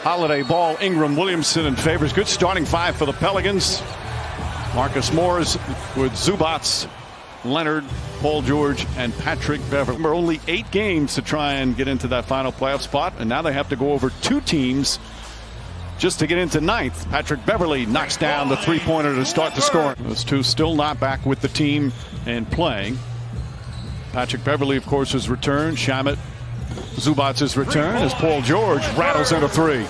Holiday, Ball, Ingram, Williamson, and Favors. Good starting five for the Pelicans. Marcus Morris with Zubats, Leonard, Paul George, and Patrick Beverley. Remember, only 8 games to try and get into that final playoff spot, and now they have to go over 2 teams just to get into 9th. Patrick Beverley knocks down the three-pointer to start the scoring. Those two still not back with the team and playing. Patrick Beverley, of course, has returned. Shamet, Zubats' return as Paul George rattles into 3.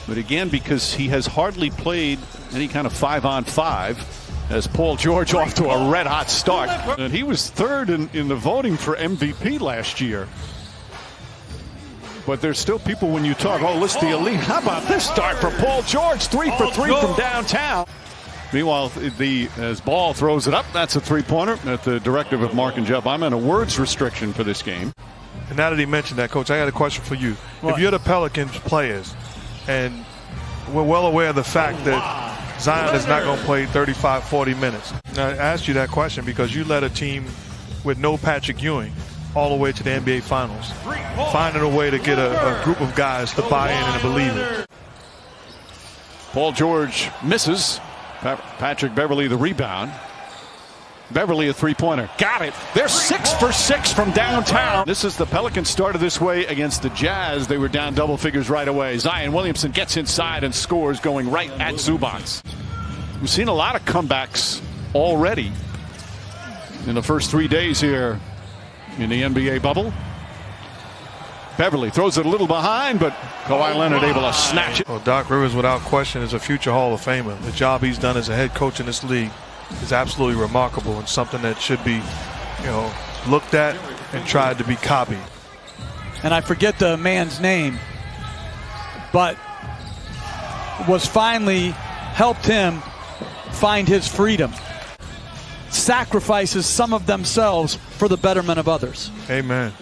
But again, because he has hardly played any kind of 5-on-5, as Paul George off to a red-hot start. And he was 3rd in the voting for MVP last year. But there's still people when you talk, oh, list the elite. How about this start for Paul George? 3 for 3 from downtown. Meanwhile, as Ball throws it up, that's a three-pointer at the directive of Mark and Jeff. I'm in a words restriction for this game. And now that he mentioned that, Coach, I got a question for you. What? If you're the Pelicans players, and we're well aware of the fact that Zion is not going to play 35, 40 minutes. Now, I asked you that question because you led a team with no Patrick Ewing all the way to the NBA Finals, finding a way to get a group of guys to buy in and believe it. Paul George misses. Patrick Beverley the rebound. Beverley a three-pointer. Got it. They're 6 for 6 from downtown. This is the Pelicans started this way against the Jazz. They were down double figures right away. Zion Williamson gets inside and scores, going right at Zubats. We've seen a lot of comebacks already in the first 3 days here in the NBA bubble. Beverley throws it a little behind, but Kawhi Leonard able to snatch it. Well, Doc Rivers, without question, is a future Hall of Famer. The job he's done as a head coach in this league is absolutely remarkable and something that should be, looked at and tried to be copied. And I forget the man's name, but was finally helped him find his freedom. Sacrifices some of themselves for the betterment of others. Amen.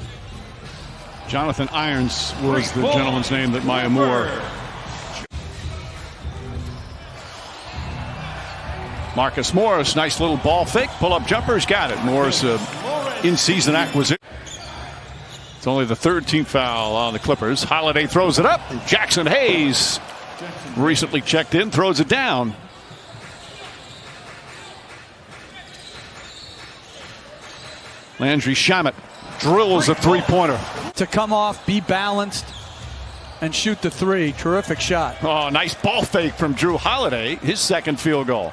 Jonathan Irons was the gentleman's name that Maya Moore. Marcus Morris, nice little ball fake, pull-up jumpers, got it. Morris, in-season acquisition. It's only the 3rd team foul on the Clippers. Holiday throws it up. Jackson Hayes, recently checked in, throws it down. Landry Shamet drills a three-pointer. To come off, be balanced, and shoot the 3. Terrific shot. Oh, nice ball fake from Drew Holiday, his 2nd field goal.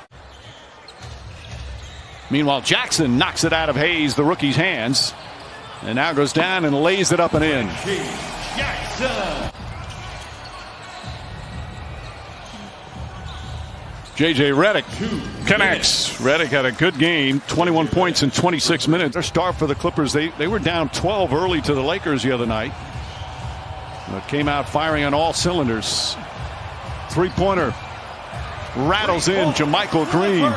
Meanwhile, Jackson knocks it out of Hayes, the rookie's hands, and now goes down and lays it up and in. Jackson. J.J. Redick connects. Redick had a good game, 21 points in 26 minutes. Their start for the Clippers, they were down 12 early to the Lakers the other night. But came out firing on all cylinders. Three-pointer rattles in. JaMychal Green.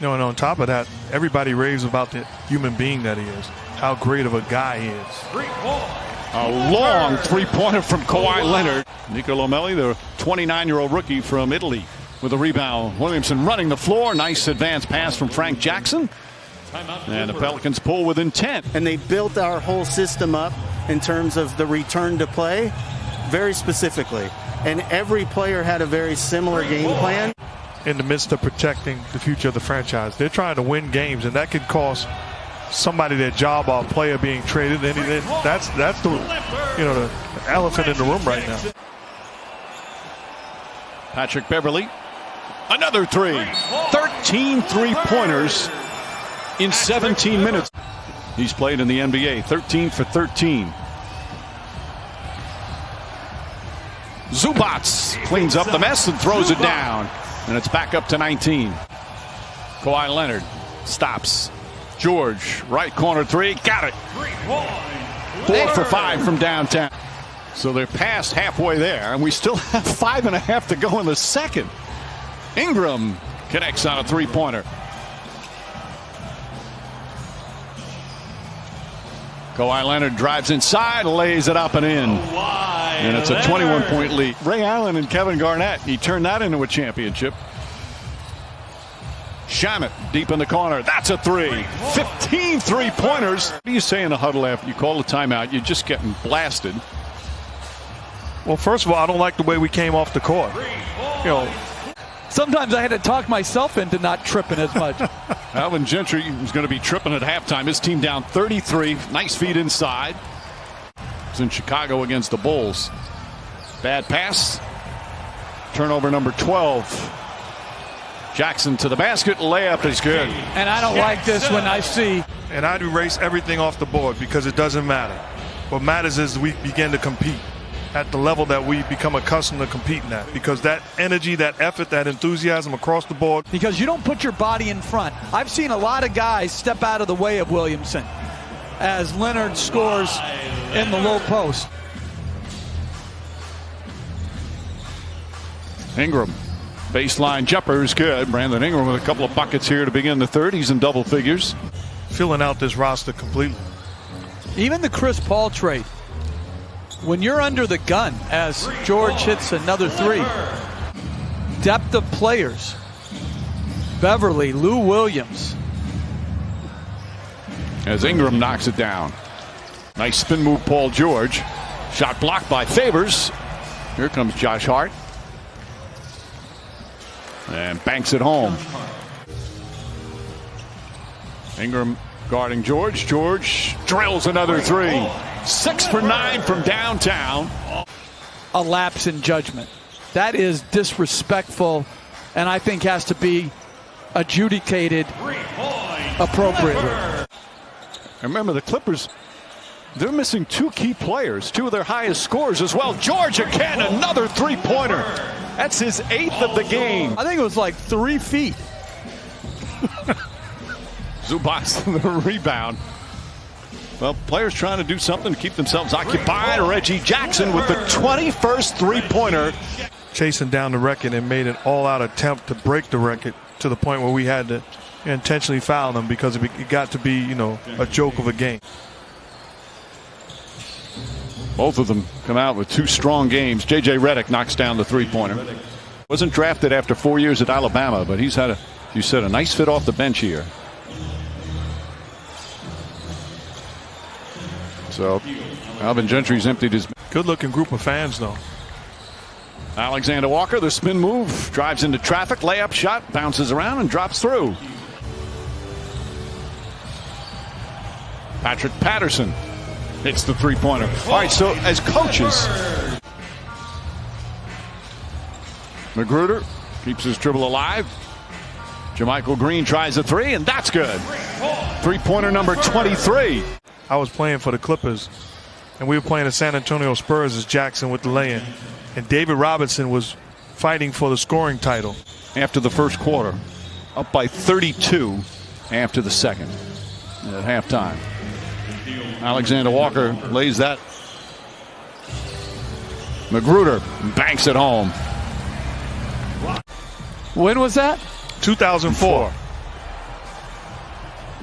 And on top of that, everybody raves about the human being that he is. How great of a guy he is. A long three-pointer from Kawhi Leonard. Nico Lomelli, the 29-year-old rookie from Italy, with a rebound. Williamson running the floor. Nice advance pass from Frank Jackson. And the Pelicans pull within 10. And they built our whole system up in terms of the return to play very specifically. And every player had a very similar game plan. In the midst of protecting the future of the franchise, they're trying to win games, and that could cost somebody their job or a player being traded. And that's the the elephant in the room right now. Patrick Beverley, another 3. 13 three-pointers in 17 minutes. He's played in the NBA, 13 for 13. Zubats cleans up the mess and throws it down. And it's back up to 19. Kawhi Leonard stops. George, right corner 3, got it. 4 for 5 from downtown. So they're past halfway there, and we still have 5.5 to go in the second. Ingram connects on a three-pointer. Kawhi Leonard drives inside, lays it up and in. And it's a 21-point lead. Ray Allen and Kevin Garnett, he turned that into a championship. Shamet deep in the corner. That's a 3. 15 three-pointers. What do you say in the huddle after you call the timeout? You're just getting blasted. Well, first of all, I don't like the way we came off the court. You know, Sometimes I had to talk myself into not tripping as much. Alvin Gentry is going to be tripping at halftime. His team down 33. Nice feed inside. It's in Chicago against the Bulls. Bad pass. Turnover number 12. Jackson to the basket. Layup is good. And I don't like this when I see. and I'd erase everything off the board because it doesn't matter. What matters is we begin to compete at the level that we become accustomed to competing at, because that energy, that effort, that enthusiasm across the board. Because you don't put your body in front. I've seen a lot of guys step out of the way of Williamson as Leonard scores in the low post. Ingram, baseline jumper is good. Brandon Ingram with a couple of buckets here to begin the third. He's in double figures. Filling out this roster completely. Even the Chris Paul trade, when you're under the gun as George hits another three, depth of players, Beverly, Lou Williams. As Ingram knocks it down. Nice spin move, Paul George. Shot blocked by Favors. Here comes Josh Hart. And banks it home. Ingram guarding George. George drills another three. 6 for 9 from downtown. A lapse in judgment. That is disrespectful, and I think has to be adjudicated appropriately. Remember, the Clippers, they're missing two key players, two of their highest scorers as well. George again, another three-pointer. That's his 8th of the game. I think it was like 3 feet. Zubac the rebound. Well, players trying to do something to keep themselves occupied. Reggie Jackson with the 21st three-pointer. Chasing down the record and made an all-out attempt to break the record to the point where we had to intentionally foul them because it got to be, you know, a joke of a game. Both of them come out with 2 strong games. J.J. Redick knocks down the three-pointer. Wasn't drafted after 4 years at Alabama, but he's had, you said, a nice fit off the bench here. So Alvin Gentry's emptied his. Good-looking group of fans, though. Alexander Walker, the spin move, drives into traffic, layup shot, bounces around and drops through. Patrick Patterson hits the three-pointer. All right, so as coaches, Magruder keeps his dribble alive. JaMychal Green tries a three, and that's good. Three-pointer number 23. I was playing for the Clippers, and we were playing the San Antonio Spurs as Jackson with the lay-in. And David Robinson was fighting for the scoring title. After the first quarter, up by 32 after the second at halftime. Alexander Walker lays that. Magruder banks it home. When was that? 2004.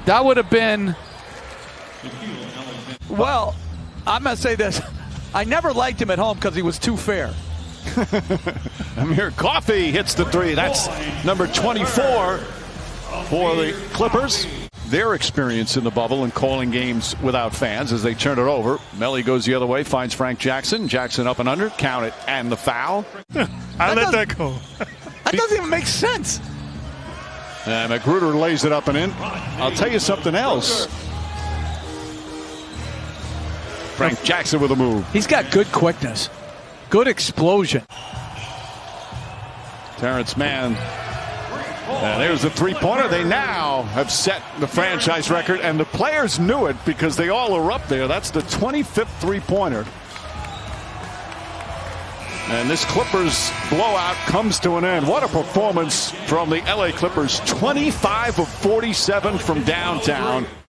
That would have been, well, I'm going to say this. I never liked him at home because he was too fair. Amir Coffey hits the three. That's number 24 for the Clippers. Their experience in the bubble and calling games without fans as they turn it over. Melly goes the other way, finds Frank Jackson. Jackson up and under, count it, and the foul. I let that go. That doesn't even make sense. And Magruder lays it up and in. I'll tell you something else. Frank Jackson with a move. He's got good quickness, good explosion. Terrence Mann. And there's the three-pointer. They now have set the franchise record, and the players knew it because they all are up there. That's the 25th three-pointer. And this Clippers blowout comes to an end. What a performance from the LA Clippers. 25 of 47 from downtown.